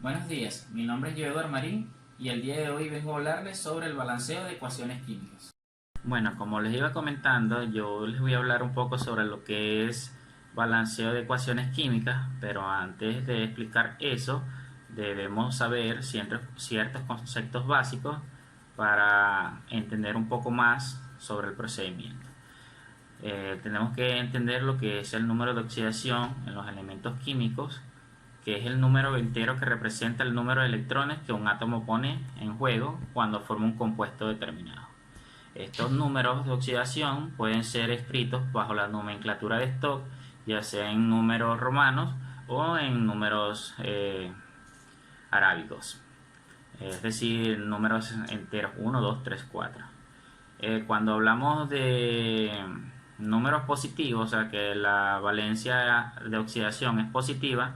Buenos días, mi nombre es Joedor Marín y el día de hoy vengo a hablarles sobre el balanceo de ecuaciones químicas. Bueno, como les iba comentando, yo les voy a hablar un poco sobre lo que es balanceo de ecuaciones químicas, pero antes de explicar eso, debemos saber ciertos conceptos básicos para entender un poco más sobre el procedimiento. Tenemos que entender lo que es el número de oxidación en los elementos químicos, que es el número entero que representa el número de electrones que un átomo pone en juego cuando forma un compuesto determinado. Estos números de oxidación pueden ser escritos bajo la nomenclatura de Stokes, ya sea en números romanos o en números arábigos, es decir, números enteros 1, 2, 3, 4. Cuando hablamos de números positivos, o sea que la valencia de oxidación es positiva,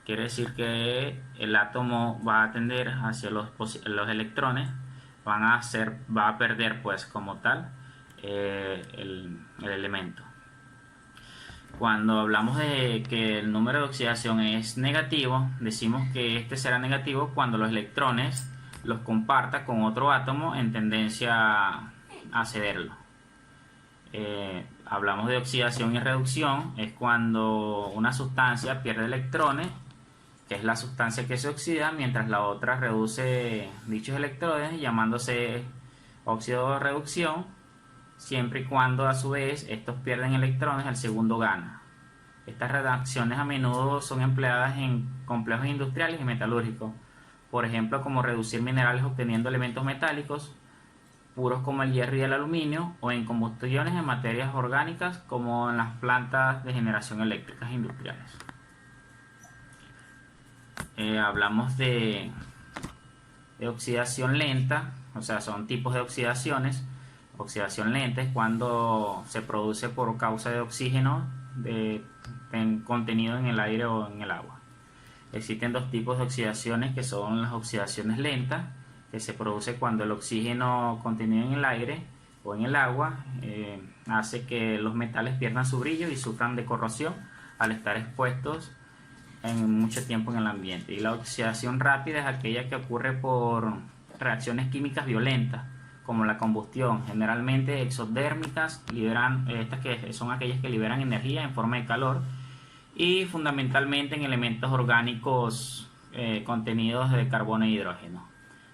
quiere decir que el átomo va a tender hacia los electrones, va a perder pues como tal el elemento. Cuando hablamos de que el número de oxidación es negativo, decimos que este será negativo cuando los electrones los comparta con otro átomo en tendencia a cederlo. Hablamos de oxidación y reducción, es cuando una sustancia pierde electrones, que es la sustancia que se oxida, mientras la otra reduce dichos electrones, llamándose óxido de reducción, siempre y cuando a su vez estos pierden electrones, el segundo gana. Estas reacciones a menudo son empleadas en complejos industriales y metalúrgicos, por ejemplo como reducir minerales obteniendo elementos metálicos puros como el hierro y el aluminio, o en combustiones en materias orgánicas como en las plantas de generación eléctricas industriales. Hablamos de oxidación lenta, o sea, son tipos de oxidaciones. Oxidación lenta es cuando se produce por causa de oxígeno contenido en el aire o en el agua. Existen dos tipos de oxidaciones, que son las oxidaciones lentas, que se produce cuando el oxígeno contenido en el aire o en el agua hace que los metales pierdan su brillo y sufran de corrosión al estar expuestos en mucho tiempo en el ambiente. Y la oxidación rápida es aquella que ocurre por reacciones químicas violentas, como la combustión, generalmente exodérmicas, estas que son aquellas que liberan energía en forma de calor, y fundamentalmente en elementos orgánicos contenidos de carbono e hidrógeno.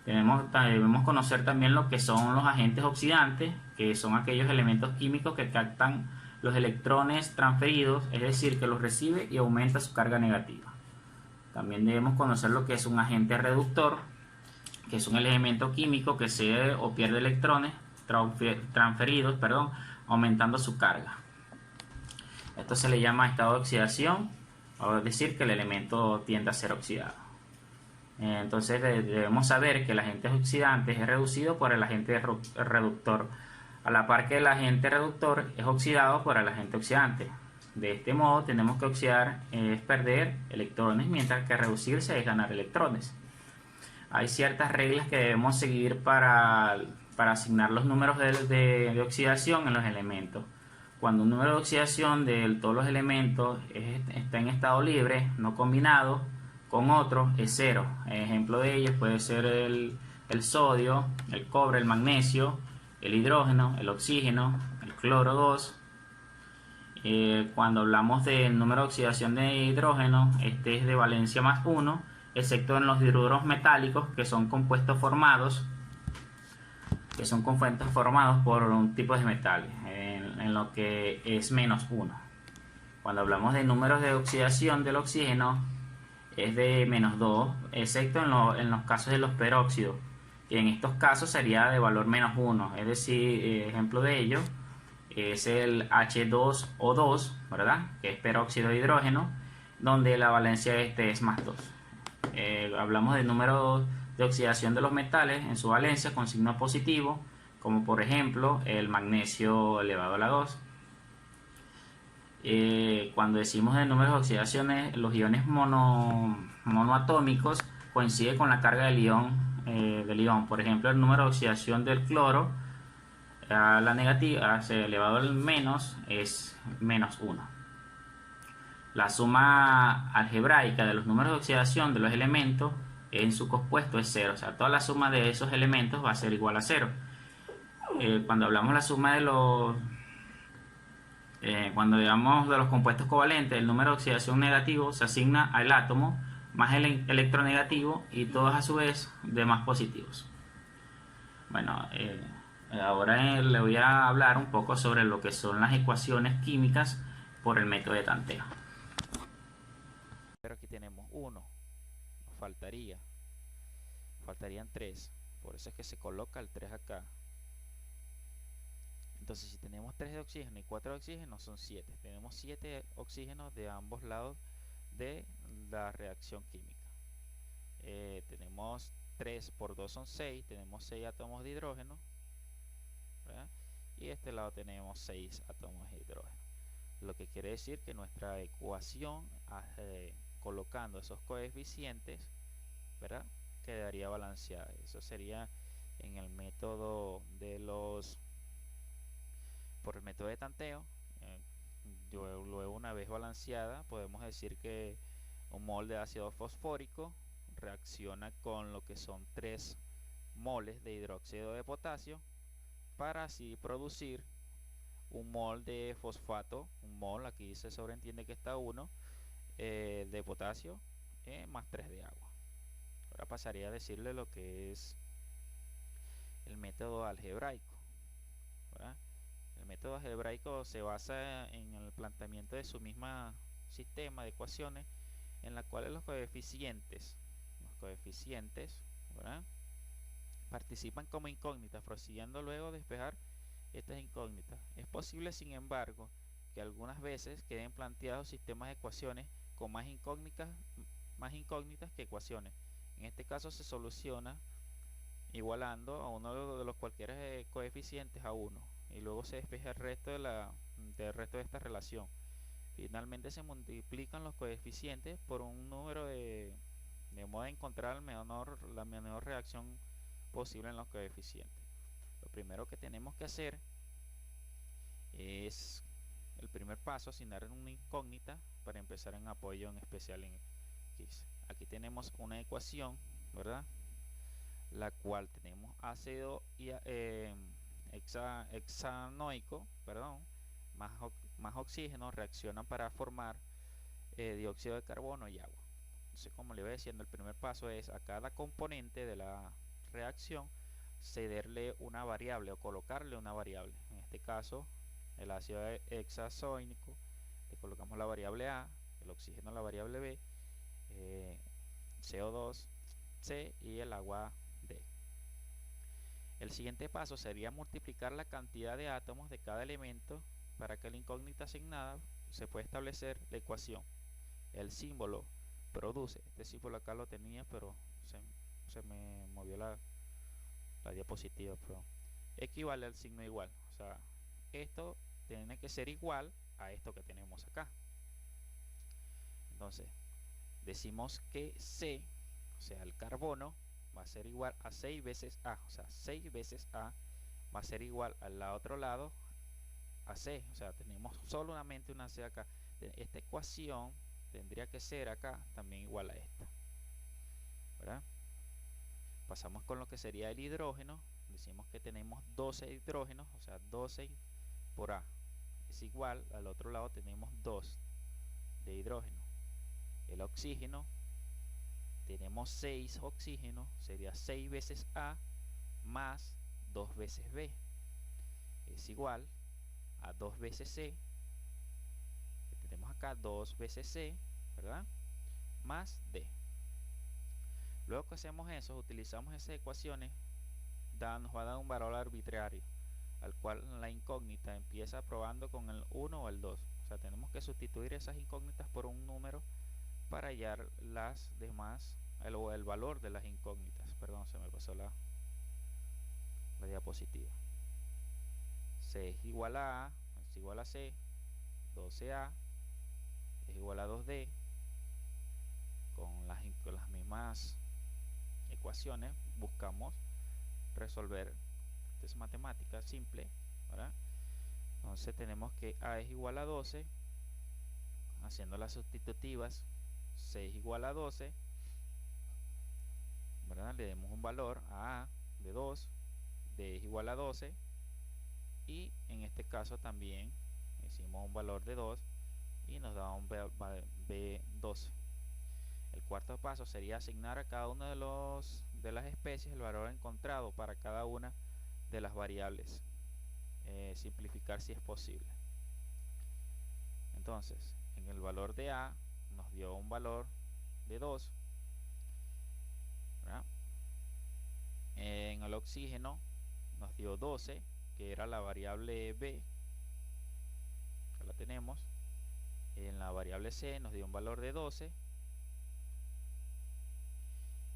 Debemos conocer también lo que son los agentes oxidantes, que son aquellos elementos químicos que captan los electrones transferidos, es decir, que los recibe y aumenta su carga negativa. También debemos conocer lo que es un agente reductor, que es un elemento químico que cede o pierde electrones transferidos, aumentando su carga. Esto se le llama estado de oxidación, es decir, que el elemento tiende a ser oxidado. Entonces debemos saber que el agente oxidante es reducido por el agente reductor, a la par que el agente reductor es oxidado por el agente oxidante. De este modo tenemos que oxidar es perder electrones, mientras que reducirse es ganar electrones. Hay ciertas reglas que debemos seguir para asignar los números de oxidación en los elementos. Cuando un número de oxidación de todos los elementos está en estado libre, no combinado con otro, es cero. Ejemplo de ellos puede ser el sodio, el cobre, el magnesio, el hidrógeno, el oxígeno, el cloro 2. Cuando hablamos del número de oxidación de hidrógeno, este es de valencia más 1, excepto en los hidruros metálicos, que son compuestos formados por un tipo de metales, en lo que es menos 1. Cuando hablamos de números de oxidación del oxígeno, es de menos 2, excepto en los casos de los peróxidos, que en estos casos sería de valor menos 1. Es decir, ejemplo de ello es el H2O2, ¿verdad?, que es peróxido de hidrógeno, donde la valencia de este es más 2. Hablamos de números de oxidación de los metales en su valencia con signo positivo, como por ejemplo el magnesio elevado a la 2. Cuando decimos de números de oxidaciones, los iones monoatómicos coinciden con la carga del ion. Por ejemplo, el número de oxidación del cloro a la negativa, elevado al menos, es menos 1. la suma algebraica de los números de oxidación de los elementos en su compuesto es cero. O sea, toda la suma de esos elementos va a ser igual a cero. Cuando hablamos la suma de los cuando digamos de los compuestos covalentes, el número de oxidación negativo se asigna al átomo más el electronegativo y todos a su vez de más positivos. Bueno, ahora le voy a hablar un poco sobre lo que son las ecuaciones químicas por el método de tanteo. Pero aquí tenemos 1, nos faltarían 3, por eso es que se coloca el 3 acá. Entonces si tenemos 3 de oxígeno y 4 de oxígeno son 7, tenemos 7 oxígenos de ambos lados de la reacción química. Tenemos 3 por 2 son 6, tenemos 6 átomos de hidrógeno, ¿verdad? Y este lado tenemos 6 átomos de hidrógeno, lo que quiere decir que nuestra ecuación colocando esos coeficientes, ¿verdad?, quedaría balanceada. Eso sería en el método de por el método de tanteo. Luego, una vez balanceada, podemos decir que un mol de ácido fosfórico reacciona con lo que son 3 moles de hidróxido de potasio para así producir un mol de fosfato, un mol, aquí se sobreentiende que está 1 de potasio más 3 de agua. Ahora pasaría a decirle lo que es el método algebraico, ¿verdad? El método algebraico se basa en el planteamiento de su misma sistema de ecuaciones en la cual los coeficientes, ¿verdad?, participan como incógnitas, prosiguiendo luego despejar estas incógnitas. Es posible, sin embargo, que algunas veces queden planteados sistemas de ecuaciones con más incógnitas que ecuaciones. En este caso se soluciona igualando a uno de los cualquiera coeficientes a 1 y luego se despeja el resto del resto de esta relación. Finalmente se multiplican los coeficientes por un número de modo de encontrar la menor reacción posible en los coeficientes. Lo primero que tenemos que hacer es el primer paso, asignar una incógnita para empezar en apoyo en especial en X. Aquí tenemos una ecuación, ¿verdad?, la cual tenemos ácido hexanoico, perdón, más oxígeno reaccionan para formar dióxido de carbono y agua. Entonces, como le iba diciendo, el primer paso es a cada componente de la reacción cederle una variable o colocarle una variable. En este caso, el ácido hexazoico le colocamos la variable A, el oxígeno la variable B, CO2 C y el agua D. El siguiente paso sería multiplicar la cantidad de átomos de cada elemento para que la incógnita asignada se pueda establecer la ecuación. El símbolo produce, este símbolo acá lo tenía pero se me movió la diapositiva, pero equivale al signo igual. O sea, esto tiene que ser igual a esto que tenemos acá. Entonces decimos que C, o sea el carbono, va a ser igual a 6 veces A, o sea 6 veces A va a ser igual al otro lado a C, o sea tenemos solamente una C acá. Esta ecuación tendría que ser acá también igual a esta, ¿verdad? Pasamos con lo que sería el hidrógeno. Decimos que tenemos 12 hidrógenos, o sea 12 por A es igual, al otro lado tenemos 2 de hidrógeno. El oxígeno, tenemos 6 oxígenos, sería 6 veces A más 2 veces B es igual a 2 veces C, que tenemos acá 2 veces C, ¿verdad?, más D. Luego que hacemos eso, utilizamos esas ecuaciones, nos va a dar un valor arbitrario, al cual la incógnita empieza probando con el 1 o el 2. O sea, tenemos que sustituir esas incógnitas por un número para hallar las demás, el valor de las incógnitas. Perdón, se me pasó la diapositiva. C es igual a A, es igual a C, 12A es igual a 2D. Con las mismas ecuaciones buscamos resolver. Esta es matemática simple, ¿verdad? Entonces tenemos que A es igual a 12, haciendo las sustitutivas, 6 igual a 12, ¿verdad? Le demos un valor a de 2, d es igual a 12, y en este caso también hicimos un valor de 2 y nos da un b12. El cuarto paso sería asignar a cada uno de las especies el valor encontrado para cada una de las variables. Simplificar si es posible. Entonces, en el valor de A nos dio un valor de 2, ¿verdad? En el oxígeno nos dio 12, que era la variable B, que la tenemos. En la variable C nos dio un valor de 12,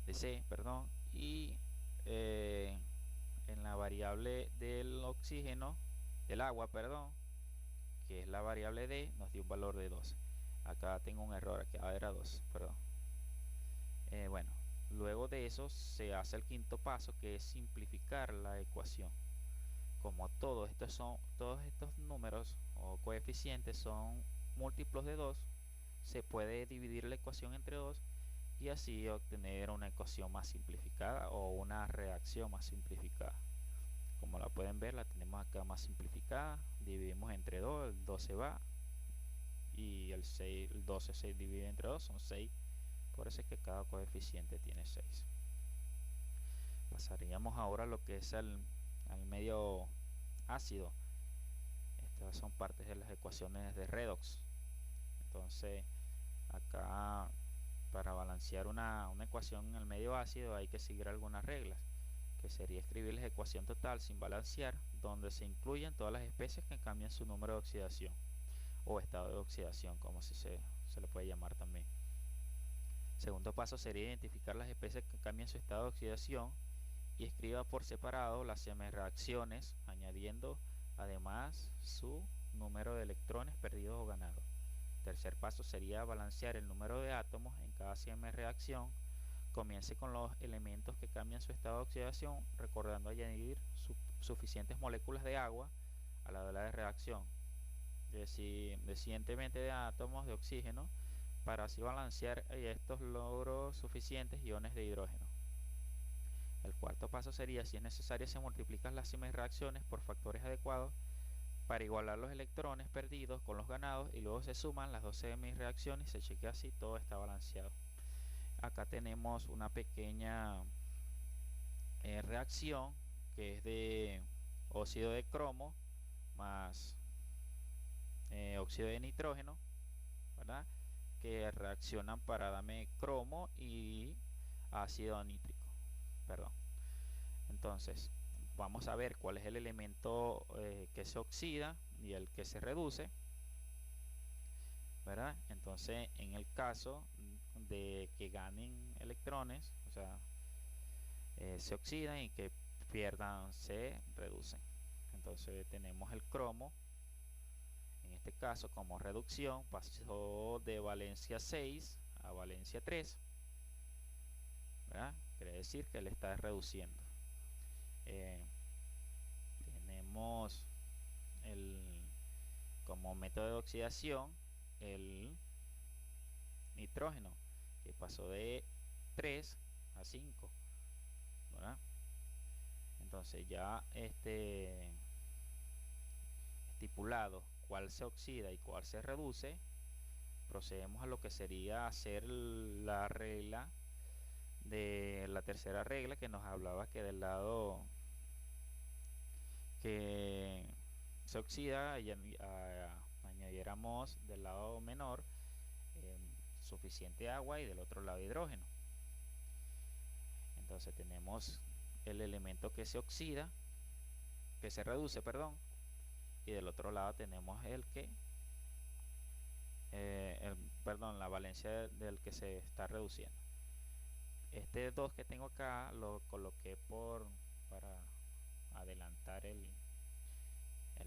de C, perdón, y en la variable del oxígeno, del agua, perdón, que es la variable D, nos dio un valor de 12. Acá tengo un error, aquí era 2, perdón. Bueno, luego de eso se hace el quinto paso, que es simplificar la ecuación. Como todos estos números o coeficientes son múltiplos de 2, se puede dividir la ecuación entre 2 y así obtener una ecuación más simplificada o una reacción más simplificada. Como la pueden ver, la tenemos acá más simplificada. Dividimos entre 2, el 2 se va y el 12 se divide entre 2, son 6. Por eso es que cada coeficiente tiene 6. Pasaríamos ahora a lo que es al medio ácido. Estas son partes de las ecuaciones de redox. Entonces acá, para balancear una ecuación en el medio ácido, hay que seguir algunas reglas, que sería escribir la ecuación total sin balancear, donde se incluyen todas las especies que cambian su número de oxidación o estado de oxidación, como se le puede llamar también. Segundo paso sería identificar las especies que cambian su estado de oxidación y escriba por separado las semireacciones, añadiendo además su número de electrones perdidos o ganados. Tercer paso sería balancear el número de átomos en cada semireacción. Comience con los elementos que cambian su estado de oxidación, recordando añadir suficientes moléculas de agua a la hora de reacción, decidentemente de átomos de oxígeno, para así balancear estos logros suficientes iones de hidrógeno. El cuarto paso sería, si es necesario, se multiplican las semireacciones por factores adecuados para igualar los electrones perdidos con los ganados, y luego se suman las dos semireacciones y se chequea si todo está balanceado. Acá tenemos una pequeña reacción que es de óxido de cromo más óxido de nitrógeno, ¿verdad? Que reaccionan para darme cromo y ácido nítrico, perdón. Entonces vamos a ver cuál es el elemento que se oxida y el que se reduce, ¿verdad? Entonces, en el caso de que ganen electrones, o sea, se oxidan, y que pierdan, se reducen. Entonces tenemos el cromo. En este caso, como reducción, pasó de valencia 6 a valencia 3, ¿verdad? Quiere decir que le está reduciendo. Tenemos como método de oxidación el nitrógeno, que pasó de 3 a 5, ¿verdad? Entonces ya estipulado cuál se oxida y cuál se reduce, procedemos a lo que sería hacer la regla de la tercera regla, que nos hablaba que del lado que se oxida añadiéramos del lado menor suficiente agua y del otro lado hidrógeno. Entonces tenemos el elemento que se oxida, que se reduce, perdón, y del otro lado tenemos el que la valencia del que se está reduciendo. Este 2 que tengo acá lo coloqué para adelantar el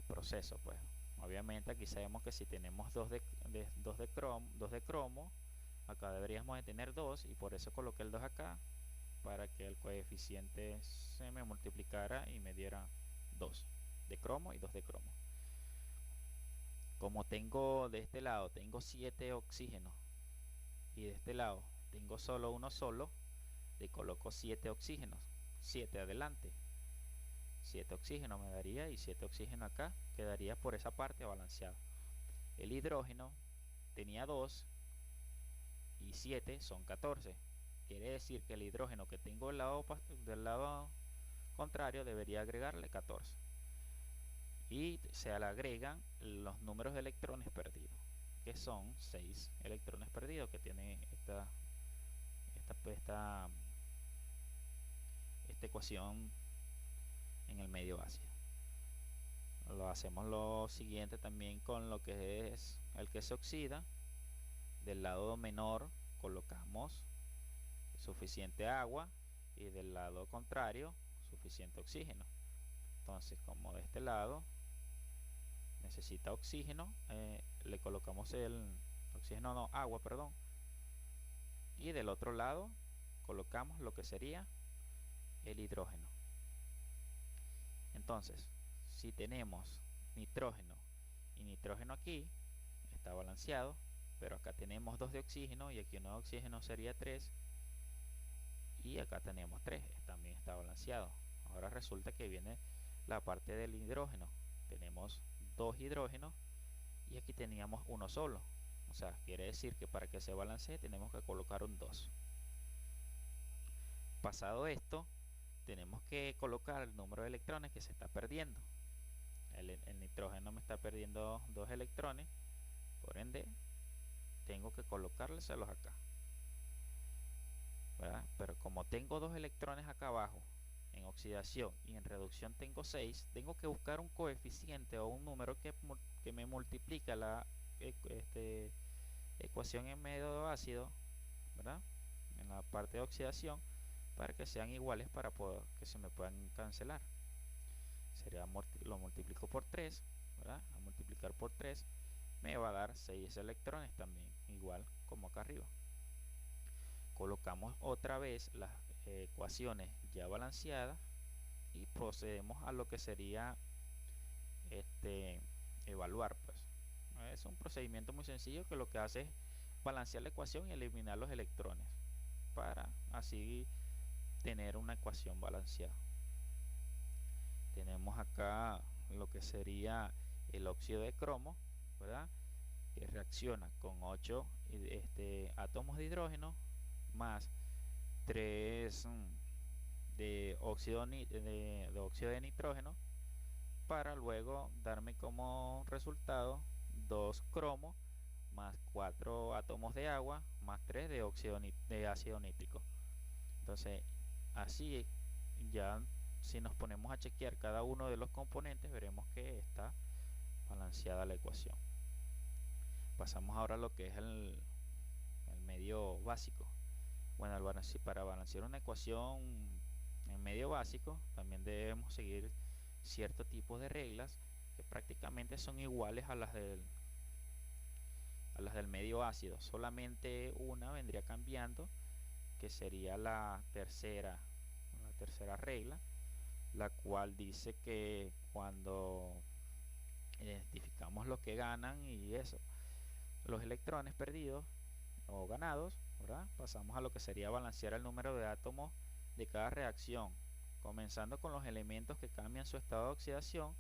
proceso, pues. Obviamente aquí sabemos que si tenemos 2 de cromo, acá deberíamos de tener 2, y por eso coloqué el 2 acá, para que el coeficiente se me multiplicara y me diera 2 de cromo y 2 de cromo. Como tengo de este lado tengo 7 oxígenos y de este lado tengo solo uno solo, le coloco 7 oxígenos, 7 adelante, 7 oxígenos me daría, y 7 oxígenos acá, quedaría por esa parte balanceado. El hidrógeno tenía 2 y 7 son 14. Quiere decir que el hidrógeno que tengo del lado contrario debería agregarle 14. Y se le agregan los números de electrones perdidos, que son 6 electrones perdidos que tiene esta ecuación en el medio ácido. Lo hacemos lo siguiente también con lo que es el que se oxida. Del lado menor colocamos suficiente agua y del lado contrario suficiente oxígeno. Entonces, como de este lado necesita oxígeno, le colocamos el oxígeno, no, agua, perdón, y del otro lado colocamos lo que sería el hidrógeno. Entonces, si tenemos nitrógeno y nitrógeno aquí, está balanceado, pero acá tenemos 2 de oxígeno y aquí 1 de oxígeno sería 3, y acá tenemos 3, también está balanceado. Ahora resulta que viene la parte del hidrógeno, tenemos 2 hidrógenos y aquí teníamos uno solo, o sea, quiere decir que para que se balancee tenemos que colocar un 2. Pasado esto, tenemos que colocar el número de electrones que se está perdiendo. El nitrógeno me está perdiendo 2 electrones, por ende tengo que colocárselos acá, ¿verdad? Pero como tengo 2 electrones acá abajo en oxidación y en reducción tengo 6, tengo que buscar un coeficiente o un número que me multiplica la ecuación en medio ácido, ¿verdad? En la parte de oxidación, para que sean iguales, para poder que se me puedan cancelar. Sería, lo multiplico por 3, ¿verdad? A multiplicar por 3 me va a dar 6 electrones también, igual como acá arriba. Colocamos otra vez las ecuaciones ya balanceadas y procedemos a lo que sería evaluar, pues. Es un procedimiento muy sencillo que lo que hace es balancear la ecuación y eliminar los electrones para así tener una ecuación balanceada. Tenemos acá lo que sería el óxido de cromo, ¿verdad? Que reacciona con 8 átomos de hidrógeno más 3 de óxido de nitrógeno, para luego darme como resultado 2 cromo más 4 átomos de agua más 3 de ácido nítrico. Entonces, así ya, si nos ponemos a chequear cada uno de los componentes, veremos que está balanceada la ecuación. Pasamos ahora a lo que es el medio básico. Bueno, para balancear una ecuación en medio básico también debemos seguir cierto tipo de reglas que prácticamente son iguales a las del medio ácido. Solamente una vendría cambiando, que sería la tercera regla, la cual dice que cuando identificamos los que ganan y eso, los electrones perdidos o ganados, ¿verdad? Pasamos a lo que sería balancear el número de átomos de cada reacción, comenzando con los elementos que cambian su estado de oxidación,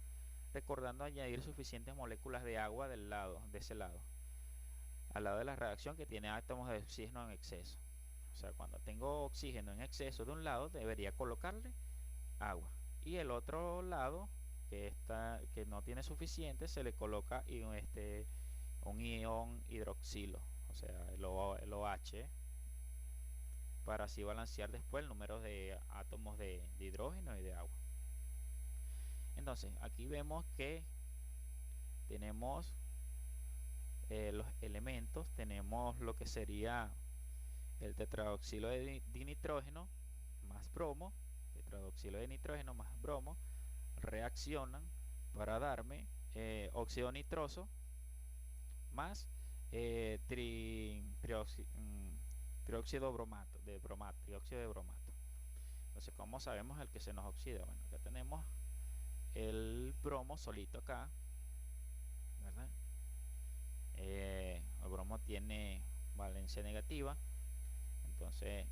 recordando añadir suficientes moléculas de agua de ese lado, al lado de la reacción que tiene átomos de oxígeno en exceso. O sea, cuando tengo oxígeno en exceso de un lado, debería colocarle agua, y el otro lado que no tiene suficiente, se le coloca un ion hidroxilo, o sea, el OH, para así balancear después el número de átomos de hidrógeno y de agua. Entonces, aquí vemos que tenemos los elementos. Tenemos lo que sería el tetraoxilo de dinitrógeno más bromo, tetraoxilo de nitrógeno más bromo, reaccionan para darme óxido nitroso más trióxido de bromato. Entonces, ¿cómo sabemos el que se nos oxida? Bueno, acá tenemos el bromo solito acá, ¿verdad? el bromo tiene valencia negativa. Entonces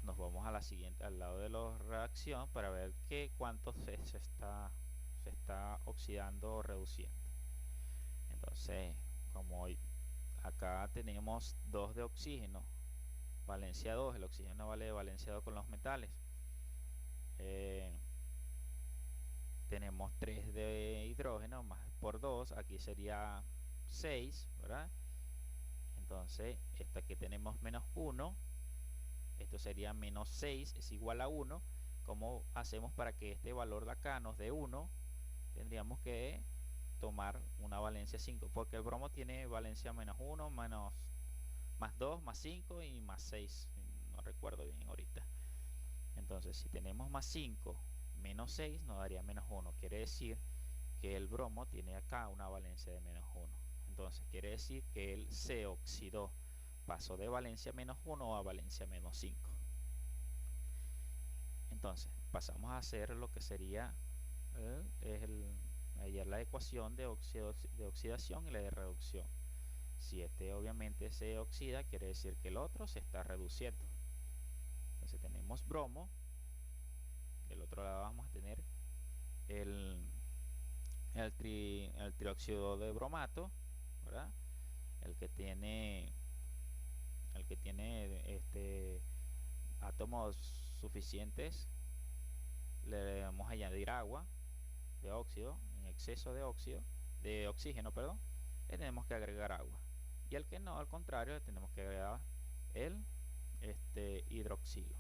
nos vamos a la siguiente, al lado de la reacción, para ver cuánto se está oxidando o reduciendo. Entonces, como acá tenemos 2 de oxígeno, valencia 2, el oxígeno vale de valencia 2 con los metales. Tenemos 3 de hidrógeno más por 2, aquí sería 6, ¿verdad? Entonces, esto aquí tenemos menos 1, esto sería menos 6 es igual a 1. ¿Cómo hacemos para que este valor de acá nos dé 1? Tendríamos que tomar una valencia 5, porque el bromo tiene valencia menos 1, más 2, más 5 y más 6, no recuerdo bien ahorita. Entonces, si tenemos más 5 menos 6 nos daría menos 1, quiere decir que el bromo tiene acá una valencia de menos 1. Entonces quiere decir que él se oxidó, pasó de valencia menos 1 a valencia menos 5. Entonces pasamos a hacer lo que sería la ecuación de oxidación y la de reducción. Si este obviamente se oxida, quiere decir que el otro se está reduciendo. Entonces tenemos bromo, del otro lado vamos a tener el trióxido de bromato, ¿verdad? el que tiene átomos suficientes. Le vamos a añadir agua de óxido, en exceso de oxígeno, perdón, le tenemos que agregar agua, y el que no, al contrario, le tenemos que agregar el hidroxilo.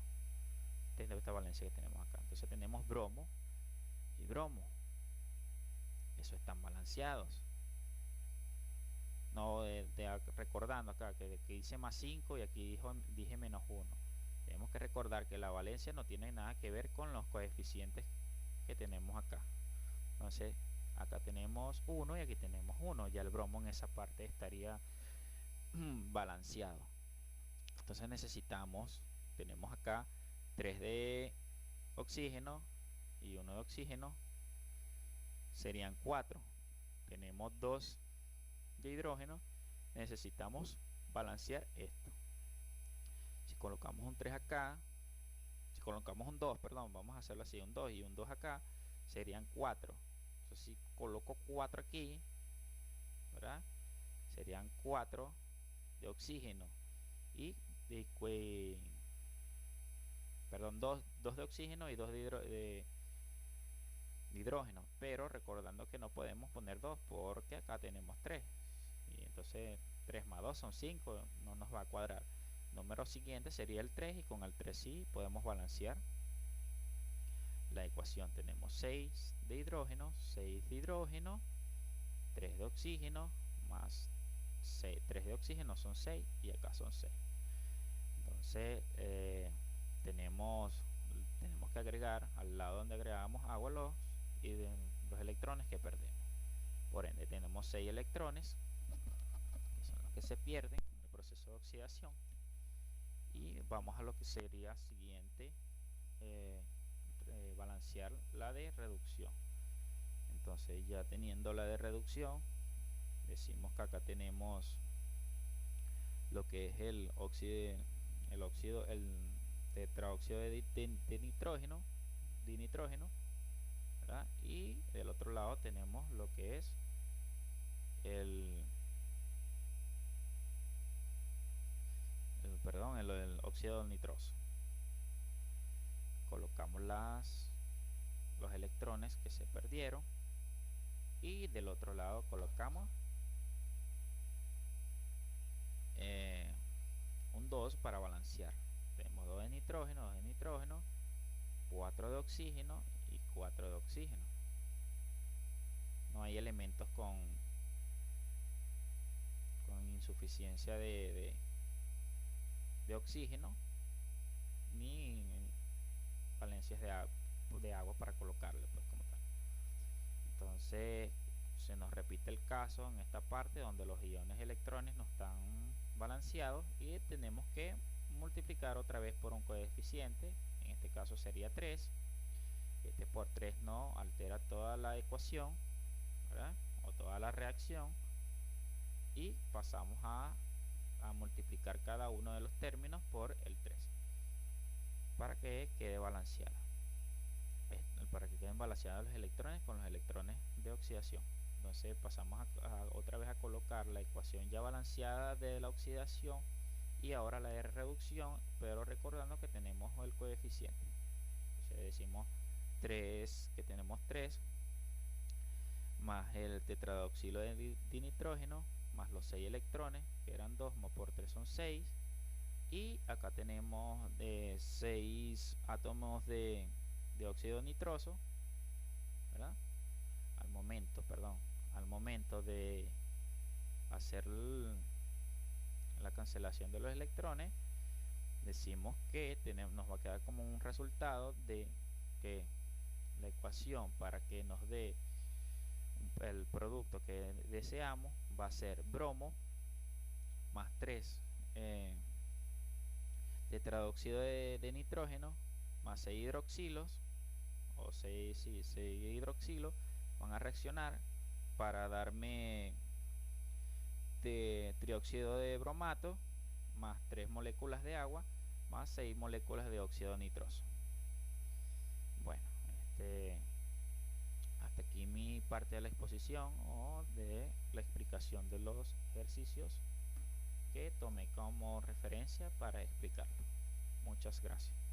Esta es esta valencia que tenemos acá. Entonces tenemos bromo y bromo, eso están balanceados. No, recordando acá que dice más 5 y aquí dije menos 1. Tenemos que recordar que la valencia no tiene nada que ver con los coeficientes que tenemos acá. Entonces acá tenemos 1 y aquí tenemos 1. Ya el bromo en esa parte estaría balanceado. Entonces tenemos acá 3 de oxígeno y 1 de oxígeno, serían 4. Tenemos 2 de hidrógeno, necesitamos balancear esto. Si colocamos un 3 acá, si colocamos un 2, perdón, vamos a hacerlo así, un 2 y un 2 acá, serían 4. Entonces si coloco 4 aquí, ¿verdad? Serían 4 de oxígeno y perdón, 2 de oxígeno y 2 de hidrógeno, pero recordando que no podemos poner 2 porque acá tenemos 3, y entonces 3 más 2 son 5, no nos va a cuadrar. El número siguiente sería el 3 y con el 3 sí podemos balancear la ecuación. Tenemos 6 de hidrógeno, 6 de hidrógeno, 3 de oxígeno más 3 de oxígeno son 6 y acá son 6. Entonces tenemos que agregar al lado donde agregamos agua los electrones que perdemos. Por ende tenemos 6 electrones que son los que se pierden en el proceso de oxidación, y vamos a lo que sería siguiente, balancear la de reducción. Entonces ya teniendo la de reducción, decimos que acá tenemos lo que es el tetraóxido de nitrógeno, ¿verdad? Y del otro lado tenemos lo que es el óxido nitroso. Colocamos los electrones que se perdieron y del otro lado colocamos un 2 para balancear. Tenemos 2 de nitrógeno, 4 de oxígeno y 4 de oxígeno. No hay elementos con insuficiencia de oxígeno ni valencias de agua para colocarle, pues, como tal. Entonces se nos repite el caso en esta parte donde los iones electrones no están balanceados y tenemos que multiplicar otra vez por un coeficiente. En este caso sería 3. Este por 3 no altera toda la ecuación, ¿verdad? O toda la reacción, y pasamos a multiplicar cada uno de los términos por el 3 para que quede balanceada, para que queden balanceados los electrones con los electrones de oxidación. Entonces pasamos otra vez a colocar la ecuación ya balanceada de la oxidación y ahora la de reducción, pero recordando que tenemos el coeficiente. Entonces decimos 3, que tenemos 3 más el tetraoxilo de dinitrógeno más los 6 electrones, que eran 2 más por 3 son 6, y acá tenemos 6 átomos de óxido nitroso, ¿verdad? Al momento de hacer la cancelación de los electrones, decimos que nos va a quedar como un resultado de que la ecuación para que nos dé el producto que deseamos va a ser bromo más 3 tetraóxido de nitrógeno más 6 hidroxilos o 6 hidroxilos van a reaccionar para darme trióxido de bromato más 3 moléculas de agua más 6 moléculas de óxido nitroso. Bueno, hasta aquí mi parte de la exposición o de la explicación de los ejercicios que tomé como referencia para explicarlo. Muchas gracias.